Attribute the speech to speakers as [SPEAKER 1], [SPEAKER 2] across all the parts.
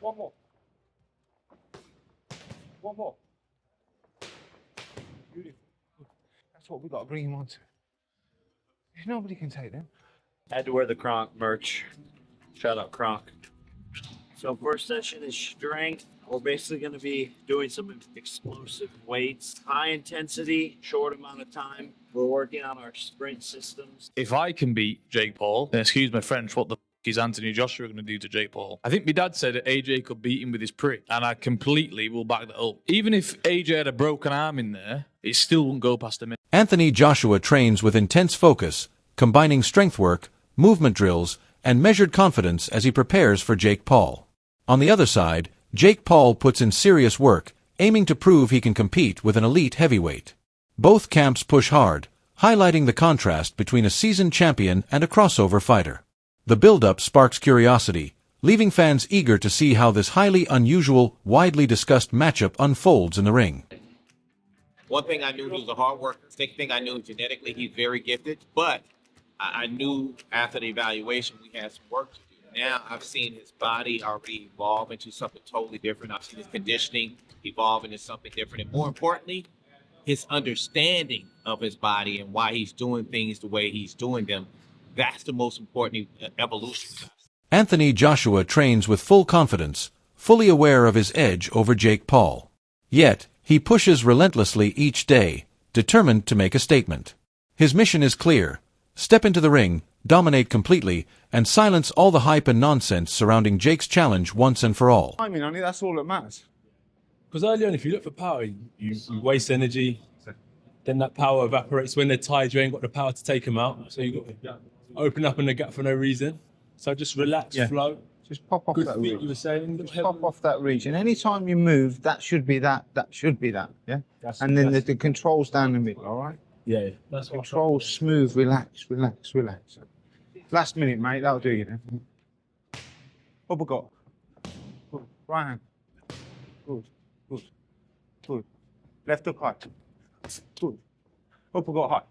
[SPEAKER 1] One more. One more. Beautiful. That's what we've got to bring him on to. Nobody can take them.
[SPEAKER 2] I had to wear the Kronk merch. Shout out Kronk. So first session is strength. We're basically going to be doing some explosive weights, high intensity, short amount of time. We're working on our sprint systems.
[SPEAKER 3] If I can beat Jake Paul, then excuse my French, what the is Anthony Joshua going to do to Jake Paul? I think my dad said that AJ could beat him with his prick, and I completely will back that up. Even if AJ had a broken arm in there, it still wouldn't go past a minute.
[SPEAKER 4] Anthony Joshua trains with intense focus, combining strength work, movement drills, and measured confidence as he prepares for Jake Paul. On the other side, Jake Paul puts in serious work, aiming to prove he can compete with an elite heavyweight. Both camps push hard, highlighting the contrast between a seasoned champion and a crossover fighter. The build-up sparks curiosity, leaving fans eager to see how this highly unusual, widely discussed matchup unfolds in the ring.
[SPEAKER 5] One thing I knew, he was a hard worker. Second thing I knew, genetically, he's very gifted. But I knew after the evaluation, we had some work to do. Now I've seen his body already evolve into something totally different. I've seen his conditioning evolve into something different. And more importantly, his understanding of his body and why he's doing things the way he's doing them. That's the most important evolution.
[SPEAKER 4] Anthony Joshua trains with full confidence, fully aware of his edge over Jake Paul. Yet, he pushes relentlessly each day, determined to make a statement. His mission is clear: step into the ring, dominate completely, and silence all the hype and nonsense surrounding Jake's challenge once and for all.
[SPEAKER 1] I mean, only that's all that matters.
[SPEAKER 6] Because early on, if you look for power, you waste energy. Then that power evaporates. When they're tired, you ain't got the power to take them out. So you got to open up in the gap for no reason. So just relax, flow.
[SPEAKER 1] Just pop off
[SPEAKER 6] Good
[SPEAKER 1] that
[SPEAKER 6] feet,
[SPEAKER 1] region.
[SPEAKER 6] you were saying.
[SPEAKER 1] Just pop off that region. Anytime you move, that should be that. That should be that. Yeah. And then the controls down the middle. All right.
[SPEAKER 6] Yeah. That's what
[SPEAKER 1] Control, smooth, relax, relax, relax. Last minute, mate. That'll do you then. Uppercut. Good. Right hand. Good. Good. Good. Left hook high. Good. Uppercut high.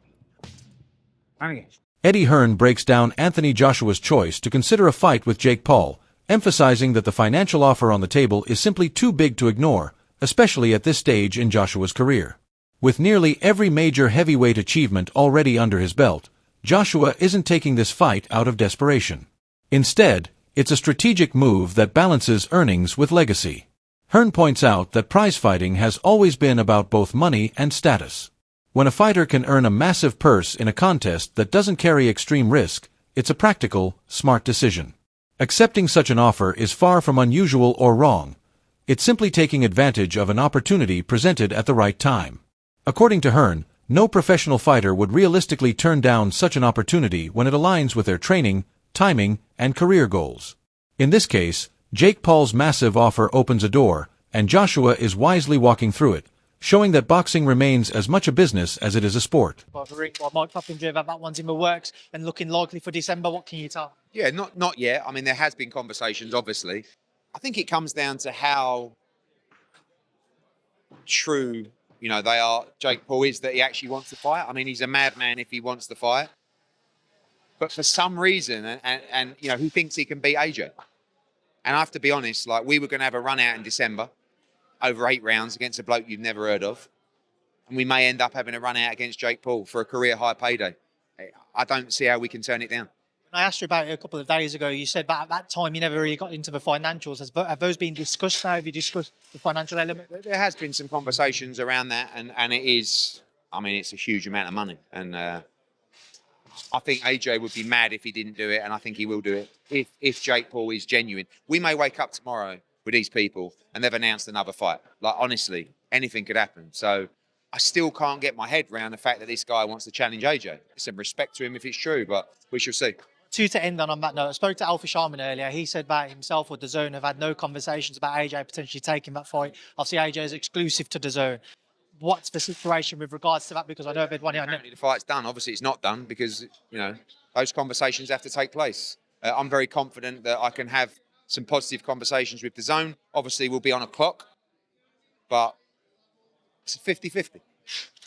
[SPEAKER 1] And again.
[SPEAKER 4] Eddie Hearn breaks down Anthony Joshua's choice to consider a fight with Jake Paul, emphasizing that the financial offer on the table is simply too big to ignore, especially at this stage in Joshua's career. With nearly every major heavyweight achievement already under his belt, Joshua isn't taking this fight out of desperation. Instead, it's a strategic move that balances earnings with legacy. Hearn points out that prize fighting has always been about both money and status. When a fighter can earn a massive purse in a contest that doesn't carry extreme risk, it's a practical, smart decision. Accepting such an offer is far from unusual or wrong. It's simply taking advantage of an opportunity presented at the right time. According to Hearn, no professional fighter would realistically turn down such an opportunity when it aligns with their training, timing, and career goals. In this case, Jake Paul's massive offer opens a door, and Joshua is wisely walking through it, showing that boxing remains as much a business as it is a sport.
[SPEAKER 7] Mike Poppingrove, that one's in the works and looking likely for December. What can you tell?
[SPEAKER 8] Yeah, not yet. I mean, there has been conversations, obviously. I think it comes down to how true, they are. Jake Paul is that he actually wants to fight. I mean, he's a madman if he wants to fight. But for some reason, and he thinks he can beat AJ. And I have to be honest, we were going to have a run out in December, over 8 rounds against a bloke you've never heard of. And we may end up having a run out against Jake Paul for a career high payday. I don't see how we can turn it down.
[SPEAKER 7] I asked you about it a couple of days ago. You said that at that time you never really got into the financials. Have those been discussed now? Have you discussed the financial element?
[SPEAKER 8] There has been some conversations around that, and it is, it's a huge amount of money. And I think AJ would be mad if he didn't do it, and I think he will do it if Jake Paul is genuine. We may wake up tomorrow with these people and they've announced another fight. Honestly, anything could happen. So I still can't get my head around the fact that this guy wants to challenge AJ. Some respect to him if it's true, but we shall see.
[SPEAKER 7] To end on that note, I spoke to Alfie Sharman earlier. He said that himself or DAZN have had no conversations about AJ potentially taking that fight. Obviously, AJ is exclusive to DAZN. What's the situation with regards to that? Because I know everyone...
[SPEAKER 8] Apparently the fight's done. Obviously, it's not done because, those conversations have to take place. I'm very confident that I can have some positive conversations with DAZN. Obviously, we'll be on a clock, but it's 50-50.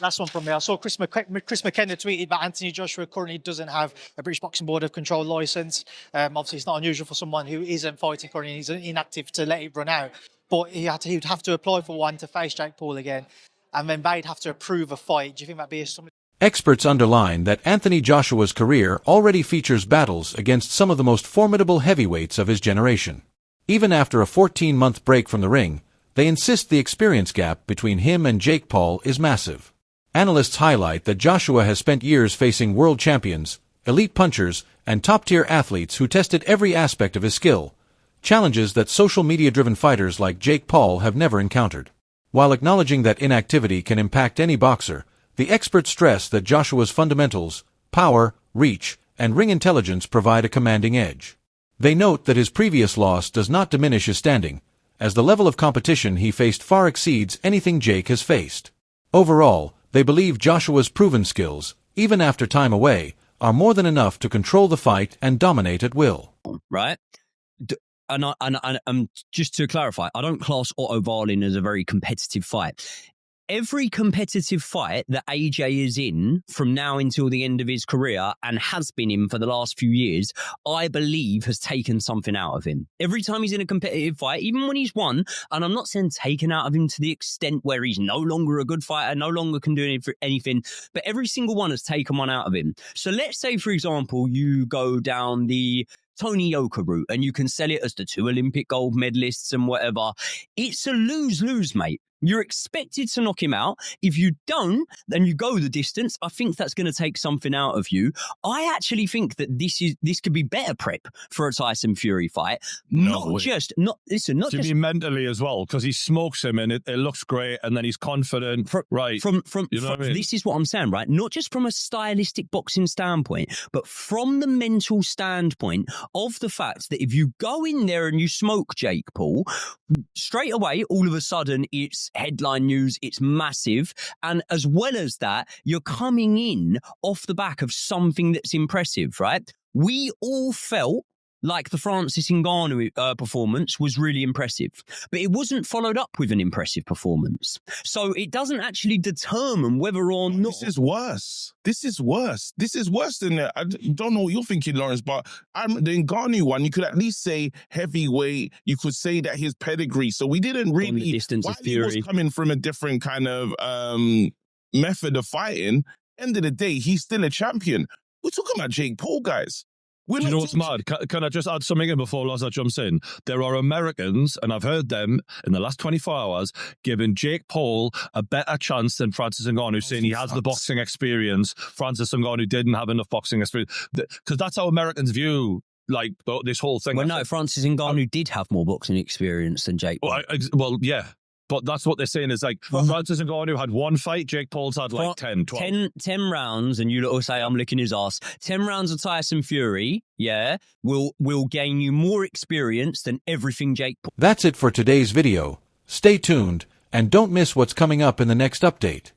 [SPEAKER 7] Last one from me. I saw Chris McKenna tweeted that Anthony Joshua currently doesn't have a British Boxing Board of Control licence. Obviously, it's not unusual for someone who isn't fighting currently and he's inactive to let it run out. But he'd have to apply for one to face Jake Paul again. And then they'd have to approve a fight. Do you think that'd be something?
[SPEAKER 4] Experts underline that Anthony Joshua's career already features battles against some of the most formidable heavyweights of his generation. Even after a 14-month break from the ring, they insist the experience gap between him and Jake Paul is massive. Analysts highlight that Joshua has spent years facing world champions, elite punchers, and top-tier athletes who tested every aspect of his skill, challenges that social media-driven fighters like Jake Paul have never encountered. While acknowledging that inactivity can impact any boxer, the experts stress that Joshua's fundamentals, power, reach, and ring intelligence provide a commanding edge. They note that his previous loss does not diminish his standing, as the level of competition he faced far exceeds anything Jake has faced. Overall, they believe Joshua's proven skills, even after time away, are more than enough to control the fight and dominate at will.
[SPEAKER 9] Right? And just to clarify, I don't class Otto Wallin as a very competitive fight. Every competitive fight that AJ is in from now until the end of his career and has been in for the last few years, I believe has taken something out of him. Every time he's in a competitive fight, even when he's won, and I'm not saying taken out of him to the extent where he's no longer a good fighter, no longer can do anything, but every single one has taken one out of him. So let's say, for example, you go down the Tony Yoka route and you can sell it as the 2 Olympic gold medalists and whatever. It's a lose-lose, mate. You're expected to knock him out. If you don't, then you go the distance. I think that's going to take something out of you. I actually think that this could be better prep for a Tyson Fury fight. Not just
[SPEAKER 10] mentally as well, because he smokes him and it looks great, and then he's confident.
[SPEAKER 9] This is what I'm saying, right? Not just from a stylistic boxing standpoint, but from the mental standpoint of the fact that if you go in there and you smoke Jake Paul, straight away, all of a sudden, it's headline news, it's massive. And as well as that, you're coming in off the back of something that's impressive, right? We all felt like the Francis Ngannou performance was really impressive, but it wasn't followed up with an impressive performance. So it doesn't actually determine whether or not...
[SPEAKER 10] This is worse. This is worse than that. I don't know what you're thinking, Lawrence, but the Ngannou one, you could at least say heavyweight. You could say that his pedigree. So we didn't really...
[SPEAKER 9] On the distance of Fury.
[SPEAKER 10] He was coming from a different kind of method of fighting. End of the day, he's still a champion. We're talking about Jake Paul, guys.
[SPEAKER 11] Do you know what's mad? Can I just add something in before Loza jumps in? There are Americans, and I've heard them in the last 24 hours, giving Jake Paul a better chance than Francis Ngannou, saying he has the boxing experience. Francis Ngannou didn't have enough boxing experience. Because that's how Americans view this whole thing.
[SPEAKER 9] Well, no, Francis Ngannou did have more boxing experience than Jake Paul.
[SPEAKER 11] Well, yeah. But that's what they're saying is Francis Ngannou had 1 fight, Jake Paul's had 10, 12.
[SPEAKER 9] 10 rounds, and you little say I'm licking his ass. 10 rounds of Tyson Fury, will gain you more experience than everything Jake Paul.
[SPEAKER 4] That's it for today's video. Stay tuned, and don't miss what's coming up in the next update.